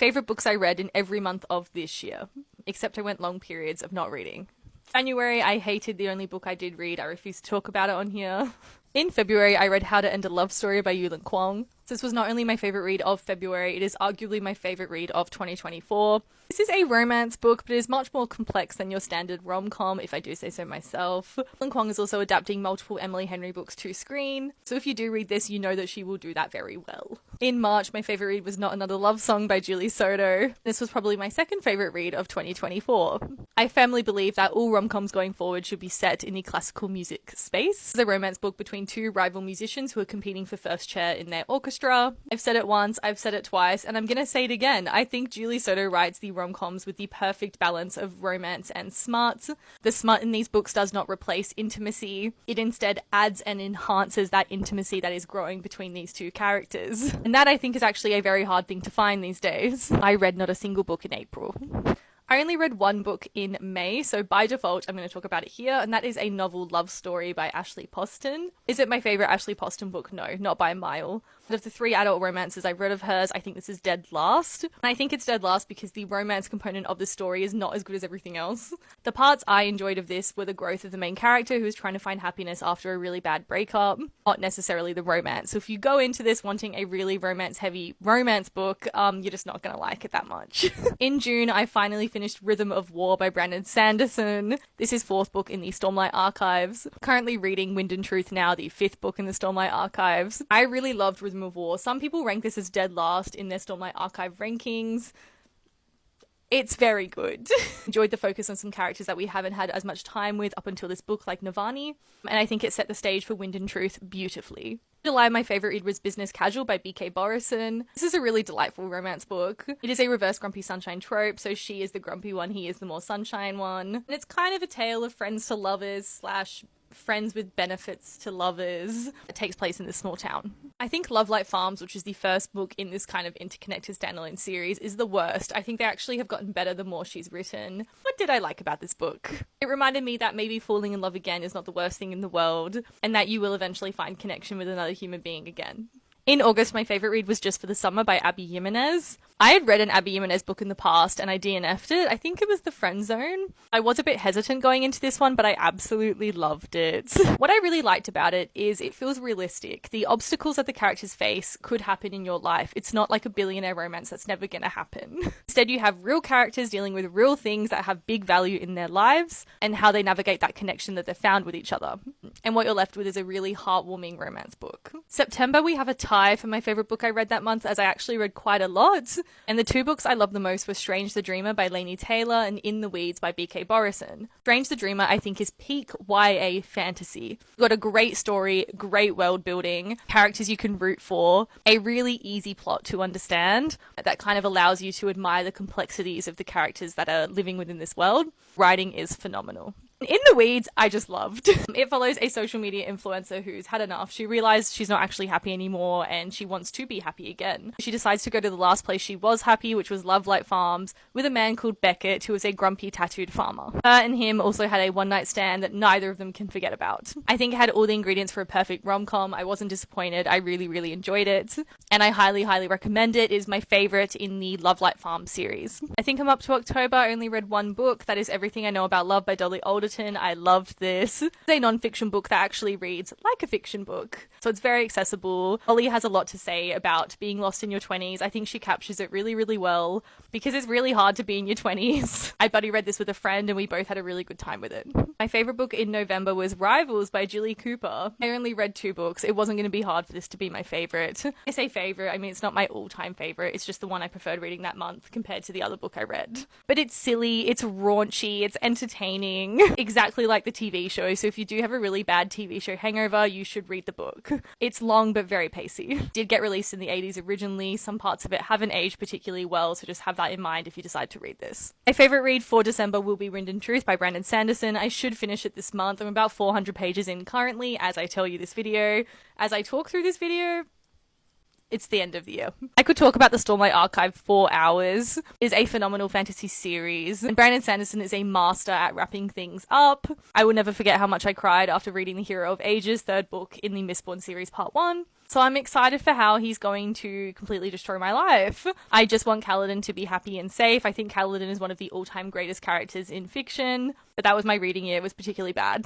Favorite books I read in every month of this year, except I went long periods of not reading. January, I hated the only book I did read. I refuse to talk about it on here. In February, I read How to End a Love Story by Yulin Kwong. This was not only my favorite read of February, it is arguably my favorite read of 2024. This is a romance book, but it is much more complex than your standard rom-com, if I do say so myself. Yulin Kwong is also adapting multiple Emily Henry books to screen, so if you do read this, you know that she will do that very well. In March, my favorite read was Not Another Love Song by Julie Soto. This was probably my second favorite read of 2024. I firmly believe that all rom-coms going forward should be set in the classical music space. It's a romance book between two rival musicians who are competing for first chair in their orchestra. I've said it once, I've said it twice, and I'm gonna say it again. I think Julie Soto writes the rom-coms with the perfect balance of romance and smart. The smart in these books does not replace intimacy. It instead adds and enhances that intimacy that is growing between these two characters. And that, I think, is actually a very hard thing to find these days. I read not a single book in April. I only read one book in May, so by default, I'm going to talk about it here, and that is a novel love story by Ashley Poston. Is it my favourite Ashley Poston book? No, not by a mile. Out of the 3 adult romances I've read of hers, I think this is dead last. And I think it's dead last because the romance component of the story is not as good as everything else. The parts I enjoyed of this were the growth of the main character who is trying to find happiness after a really bad breakup, not necessarily the romance. So if you go into this wanting a really romance-heavy romance book, you're just not going to like it that much. In June, I finally finished Rhythm of War by Brandon Sanderson. This is 4th book in the Stormlight Archives. Currently reading Wind and Truth now, the 5th book in the Stormlight Archives. I really loved Rhythm of War. Some people rank this as dead last in their Stormlight Archive rankings. It's very good. Enjoyed the focus on some characters that we haven't had as much time with up until this book, like Navani, and I think it set the stage for Wind and Truth beautifully. July, my favourite read was Business Casual by B.K. Borison. This is a really delightful romance book. It is a reverse Grumpy Sunshine trope, so she is the grumpy one, he is the more sunshine one. And it's kind of a tale of friends to lovers / friends with benefits to lovers. It takes place in this small town. I think Love Light Farms, which is the first book in this kind of interconnected standalone series, is the worst. I think they actually have gotten better the more she's written. What did I like about this book? It reminded me that maybe falling in love again is not the worst thing in the world, and that you will eventually find connection with another human being again. In August, my favourite read was Just for the Summer by Abby Jimenez. I had read an Abby Jimenez book in the past and I DNF'd it. I think it was The Friend Zone. I was a bit hesitant going into this one, but I absolutely loved it. What I really liked about it is it feels realistic. The obstacles that the characters face could happen in your life. It's not like a billionaire romance that's never going to happen. Instead, you have real characters dealing with real things that have big value in their lives and how they navigate that connection that they've found with each other. And what you're left with is a really heartwarming romance book. September, we have a tie for my favourite book I read that month, as I actually read quite a lot. And the 2 books I loved the most were Strange the Dreamer by Laini Taylor and In the Weeds by B.K. Borison. Strange the Dreamer, I think, is peak YA fantasy. You've got a great story, great world building, characters you can root for, a really easy plot to understand that kind of allows you to admire the complexities of the characters that are living within this world. Writing is phenomenal. In the Weeds, I just loved. It follows a social media influencer who's had enough. She realized she's not actually happy anymore and she wants to be happy again. She decides to go to the last place she was happy, which was Love Light Farms, with a man called Beckett, who is a grumpy tattooed farmer. Her and him also had a one-night stand that neither of them can forget about. I think it had all the ingredients for a perfect rom-com. I wasn't disappointed. I really, really enjoyed it. And I highly, highly recommend it. It is my favorite in the Love Light Farms series. I think I'm up to October. I only read one book. That is Everything I Know About Love by Dolly Alderton. I loved this. It's a non-fiction book that actually reads like a fiction book. So it's very accessible. Dolly has a lot to say about being lost in your 20s. I think she captures it really, really well because it's really hard to be in your 20s. I buddy read this with a friend and we both had a really good time with it. My favourite book in November was Rivals by Julie Cooper. I only read 2 books. It wasn't going to be hard for this to be my favourite. I say favourite, I mean it's not my all-time favourite. It's just the one I preferred reading that month compared to the other book I read. But it's silly, it's raunchy, it's entertaining. Exactly like the TV show, so if you do have a really bad TV show hangover, you should read the book. It's long but very pacey. It did get released in the 80s originally. Some parts of it haven't aged particularly well, so just have that in mind if you decide to read this. My favourite read for December will be Wind and Truth by Brandon Sanderson. I should finish it this month. I'm about 400 pages in currently as I tell you this video. As I talk through this video, it's the end of the year. I could talk about the Stormlight Archive for hours. It is a phenomenal fantasy series, and Brandon Sanderson is a master at wrapping things up. I will never forget how much I cried after reading The Hero of Ages, 3rd book in the Mistborn series part 1. So I'm excited for how he's going to completely destroy my life. I just want Kaladin to be happy and safe. I think Kaladin is one of the all-time greatest characters in fiction, but that was my reading year. It was particularly bad.